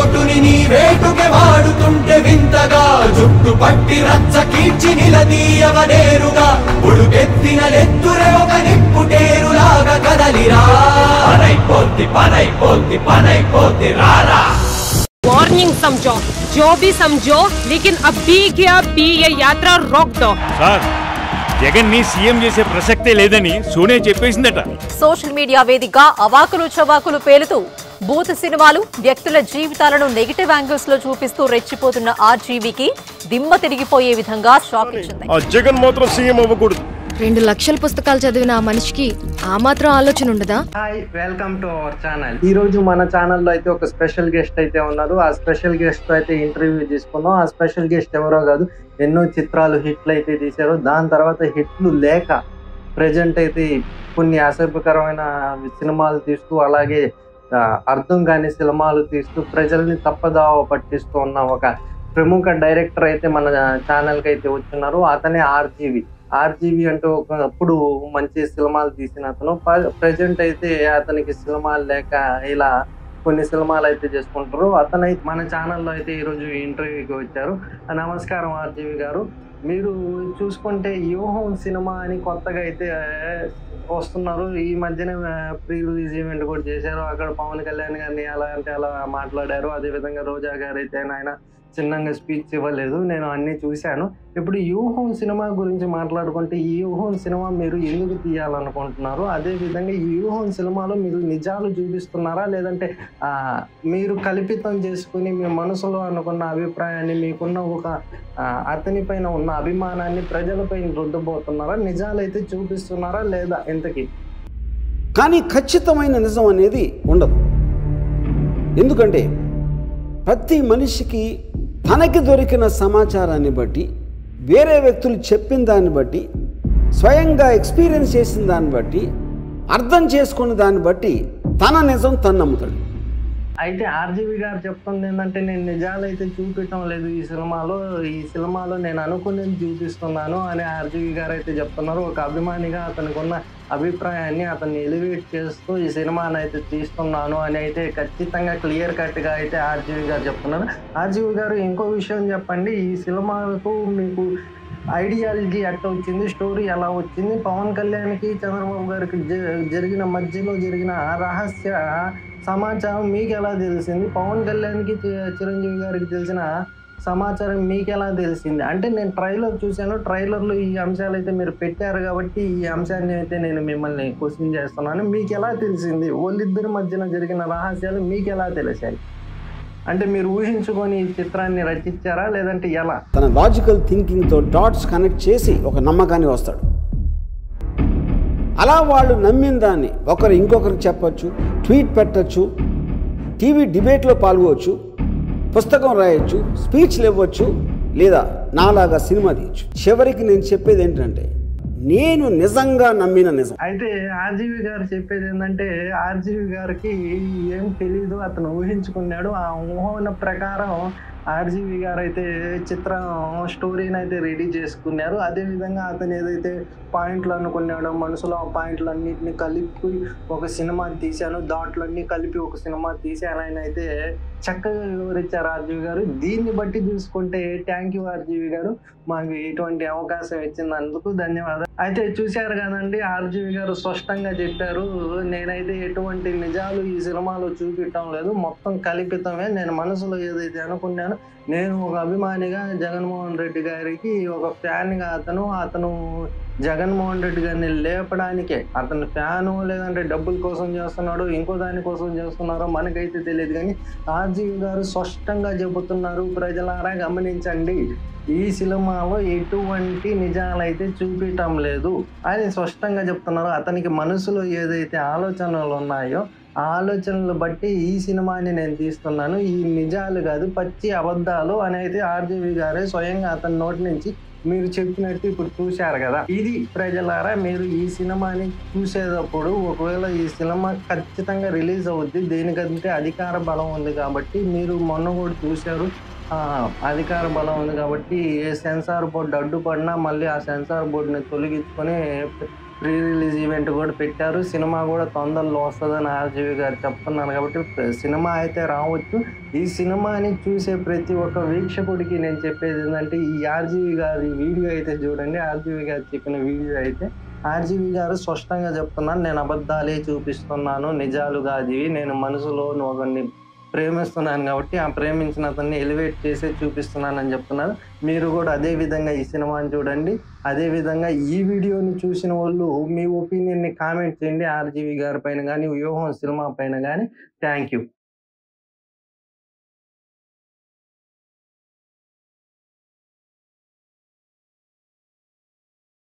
ఓటుని నీ వేటుకే వాడుతుంటే వింతగా జుట్టు పట్టి రచ్చ కీర్చి నిలదీయవనేరుగా ఉడుకెత్తిన నెత్తురే ఒక నిప్పుటేరులాగా కదలిరా పనైపోద్ది రారా वार्निंग समझो जो भी समझो लेकिन अभी के अभी ये यात्रा रोक दो सर జగన్ ని సీఎం చేసే ప్రసక్తే లేదని సోనియా చెప్పేసిందట. సోషల్ మీడియా వేదికగా అవాకులు చవాకులు పేలుతూ బూత్ సినిమాలు వ్యక్తుల జీవితాలను నెగటివ్ యాంగిల్స్ లో చూపిస్తూ రెచ్చిపోతున్న ఆర్జీవీకి దిమ్మ తిరిగిపోయే విధంగా షాక్ ఇచ్చింది. జగన్ మాత్రం సీఎం అవ్వకూడదు. 2 లక్షల పుస్తకాలు చదివిన ఆ మనిషికి ఆ మాత్రం ఆలోచన ఉండదా? Hi, welcome to our channel. ఈ రోజు మన ఛానల్లో అయితే ఒక స్పెషల్ గెస్ట్ అయితే ఉన్నారు. ఆ స్పెషల్ గెస్ట్ తో అయితే ఇంటర్వ్యూ తీసుకున్నాం. ఆ స్పెషల్ గెస్ట్ ఎవరో కాదు, ఎన్నో చిత్రాలు హిట్లు అయితే తీశారు. దాని తర్వాత హిట్లు లేక ప్రజెంట్ అయితే కొన్ని అసభ్యకరమైన సినిమాలు తీస్తూ, అలాగే అర్థం కాని సినిమాలు తీస్తూ ప్రజల్ని తప్పదావ పట్టిస్తూ ఉన్న ఒక ప్రముఖ డైరెక్టర్ అయితే మన ఛానల్కి అయితే వచ్చినారు. అతనే ఆర్జీవి అంటే ఒకప్పుడు మంచి సినిమాలు తీసిన అతను. ప్రజెంట్ అయితే అతనికి సినిమాలు లేక ఇలా కొన్ని సినిమాలు అయితే చేసుకుంటారు. అతనైతే మన ఛానల్లో అయితే ఈరోజు ఇంటర్వ్యూకి వచ్చారు. నమస్కారం ఆర్జీవి గారు. మీరు చూసుకుంటే వ్యూహం సినిమా అని కొత్తగా అయితే వస్తున్నారు. ఈ మధ్యనే ప్రీ రిలీజ్ ఈవెంట్ కూడా చేశారు. అక్కడ పవన్ కళ్యాణ్ గారిని అలా అంటే అలా మాట్లాడారు. అదేవిధంగా రోజా గారు అయితే ఆయన చిన్నగా స్పీచ్ ఇవ్వలేదు. నేను అన్నీ చూశాను. ఇప్పుడు వ్యూహం సినిమా గురించి మాట్లాడుకుంటే, ఈ వ్యూహం సినిమా మీరు ఎందుకు తీయాలనుకుంటున్నారు? అదేవిధంగా ఈ వ్యూహం సినిమాలో మీరు నిజాలు చూపిస్తున్నారా, లేదంటే మీరు కల్పితం చేసుకుని మీ మనసులో అనుకున్న అభిప్రాయాన్ని, మీకున్న ఒక అతని పైన ఉన్న అభిమానాన్ని ప్రజలపైన రుద్దబోతున్నారా? నిజాలైతే చూపిస్తున్నారా లేదా ఇంతకీ? కానీ ఖచ్చితమైన నిజం అనేది ఉండదు. ఎందుకంటే ప్రతి మనిషికి తనకి దొరికిన సమాచారాన్ని బట్టి, వేరే వ్యక్తులు చెప్పిన దాన్ని బట్టి, స్వయంగా ఎక్స్పీరియన్స్ చేసిన దాన్ని బట్టి, అర్థం చేసుకున్న దాన్ని బట్టి తన నిజం తను నమ్ముతాడు. అయితే ఆర్జీవి గారు చెప్తుంది ఏంటంటే, నేను నిజాలు అయితే చూపించడం లేదు ఈ సినిమాలో నేను అనుకునేది చూపిస్తున్నాను అని ఆర్జీవి గారు అయితే చెప్తున్నారు. ఒక అభిమానిగా అతనికి ఉన్న అభిప్రాయాన్ని అతన్ని ఎలివేట్ చేస్తూ ఈ సినిమాని అయితే తీస్తున్నాను అని అయితే ఖచ్చితంగా క్లియర్ కట్గా అయితే ఆర్జీవి గారు చెప్తున్నారు. ఆర్జీవి గారు, ఇంకో విషయం చెప్పండి. ఈ సినిమాకు మీకు ఐడియాలజీ ఎట్లా వచ్చింది, స్టోరీ ఎలా వచ్చింది, పవన్ కళ్యాణ్కి చంద్రబాబు గారికి మధ్యలో జరిగిన రహస్య సమాచారం మీకు ఎలా తెలిసింది, పవన్ కళ్యాణ్కి చిరంజీవి గారికి తెలిసిన సమాచారం మీకు ఎలా తెలిసింది? అంటే నేను ట్రైలర్ చూశాను. ట్రైలర్లో ఈ అంశాలు అయితే మీరు పెట్టారు కాబట్టి ఈ అంశాన్ని అయితే నేను మిమ్మల్ని క్వశ్చన్ చేస్తున్నాను. మీకు ఎలా తెలిసింది? వాళ్ళిద్దరి మధ్యన జరిగిన రహస్యాలు మీకు ఎలా తెలిసాయి? అంటే మీరు ఊహించుకొని ఈ చిత్రాన్ని రచించారా, లేదంటే ఎలా? తన లాజికల్ థింకింగ్తో డాట్స్ కనెక్ట్ చేసి ఒక నమ్మకాన్ని వస్తాడు. అలా వాళ్ళు నమ్మిన దాన్ని ఒకరు ఇంకొకరికి చెప్పచ్చు, ట్వీట్ పెట్టచ్చు, టీవీ డిబేట్లో పాల్గొవచ్చు, పుస్తకం రాయొచ్చు, స్పీచ్లు ఇవ్వచ్చు, లేదా నాలాగా సినిమా తీయచ్చు. చివరికి నేను చెప్పేది ఏంటంటే, నేను నిజంగా నమ్మిన నిజం. అయితే ఆర్జీవి గారు చెప్పేది ఏంటంటే, ఆర్జీవి గారికి ఏం తెలీదు, అతను ఊహించుకున్నాడు. ఆ ఊహన ప్రకారం ఆర్జీవి గారు అయితే చిత్రం స్టోరీని అయితే రెడీ చేసుకున్నారు. అదేవిధంగా అతను ఏదైతే పాయింట్లు అనుకున్నాడో మనసులో ఆ పాయింట్లన్నింటినీ కలిపి ఒక సినిమా తీశాను, దాంట్లన్నీ కలిపి ఒక సినిమా తీశాను ఆయన అయితే చక్కగా వివరించారు ఆర్జీవి గారు. దీన్ని బట్టి చూసుకుంటే థ్యాంక్ యూ ఆర్జీవి గారు, మాకు ఇటువంటి అవకాశం ఇచ్చినందుకు ధన్యవాదాలు. అయితే చూశారు కదండి, ఆర్జీవి గారు స్పష్టంగా చెప్పారు, నేనైతే ఎటువంటి నిజాలు ఈ సినిమాలో చూపించడం లేదు, మొత్తం కల్పితమే. నేను మనసులో ఏదైతే అనుకున్నానో, నేను ఒక అభిమానిగా జగన్మోహన్ రెడ్డి గారికి ఒక ఫ్యాన్గా అతను జగన్మోహన్ రెడ్డి గారిని లేపడానికే అతను ఫ్యాను, లేదంటే డబ్బుల కోసం చేస్తున్నాడు, ఇంకో దానికోసం చేస్తున్నారో మనకైతే తెలియదు. కానీ ఆర్జీవి గారు స్పష్టంగా చెబుతున్నారు, ప్రజలారా గమనించండి, ఈ సినిమాలో ఎటువంటి నిజాలైతే చూపించటం లేదు అని స్పష్టంగా చెప్తున్నారు. అతనికి మనసులో ఏదైతే ఆలోచనలు ఉన్నాయో ఆ ఆలోచనలు బట్టి ఈ సినిమాని నేను తీస్తున్నాను, ఈ నిజాలు కాదు పచ్చి అబద్ధాలు అని అయితే ఆర్జీవి గారే స్వయంగా అతని నోటి నుంచి మీరు చెప్పినట్టు ఇప్పుడు చూశారు కదా. ఇది ప్రజలారా, మీరు ఈ సినిమాని చూసేటప్పుడు ఒకవేళ ఈ సినిమా ఖచ్చితంగా రిలీజ్ అవుద్ది, దేనికంటే అధికార బలం ఉంది కాబట్టి, మీరు మొన్న కూడా చూశారు, అధికార బలం ఉంది కాబట్టి ఏ సెన్సార్ బోర్డు అడ్డుపడినా మళ్ళీ ఆ సెన్సార్ బోర్డుని తొలగించుకొని ప్రీ రిలీజ్ ఈవెంట్ కూడా పెట్టారు. సినిమా కూడా తొందరలో వస్తుందని ఆర్జీవి గారు చెప్తున్నారు. కాబట్టి సినిమా అయితే రావచ్చు. ఈ సినిమాని చూసే ప్రతి ఒక్క వీక్షకుడికి నేను చెప్పేది ఏంటంటే, ఈ ఆర్జీవి గారి వీడియో అయితే చూడండి. ఆర్జీవి గారు చెప్పిన వీడియో అయితే ఆర్జీవి గారు స్పష్టంగా చెప్తున్నాను, నేను అబద్ధాలే చూపిస్తున్నాను, నిజాలు కాదు ఇవి. నేను మనసులో ఒకరిని ప్రేమిస్తున్నాను కాబట్టి ఆ ప్రేమించిన అతన్ని ఎలివేట్ చేసే చూపిస్తున్నానని చెప్తున్నారు. మీరు కూడా అదే విధంగా ఈ సినిమాని చూడండి. అదే విధంగా ఈ వీడియోని చూసిన వాళ్ళు మీ ఒపీనియన్ని కామెంట్ చేయండి ఆర్జీవి గారి పైన కానీ, వ్యూహం సినిమా పైన కానీ. Thank you.